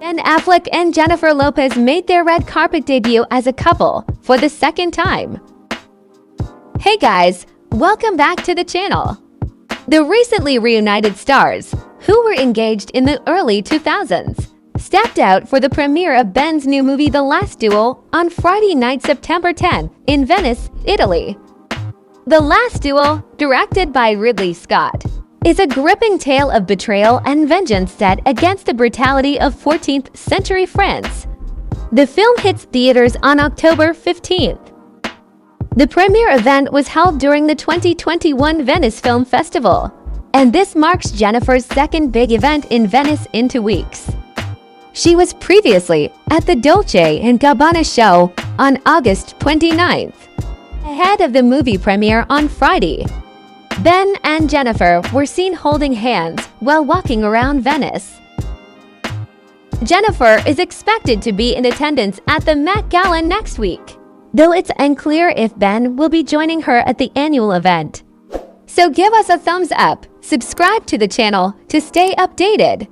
Ben Affleck and Jennifer Lopez made their red carpet debut as a couple for the second time. Hey guys, welcome back to the channel. The recently reunited stars, who were engaged in the early 2000s, stepped out for the premiere of Ben's new movie The Last Duel on Friday night, September 10, in Venice, Italy. The Last Duel, directed by Ridley Scott, is a gripping tale of betrayal and vengeance set against the brutality of 14th century France. The film hits theaters on October 15th. The premiere event was held during the 2021 Venice Film Festival, and this marks Jennifer's second big event in Venice in 2 weeks. She was previously at the Dolce&Gabbana show on August 29th, ahead of the movie premiere on Friday. Ben and Jennifer were seen holding hands while walking around Venice. Jennifer is expected to be in attendance at the Met Gala next week, though it's unclear if Ben will be joining her at the annual event. So give us a thumbs up, subscribe to the channel to stay updated.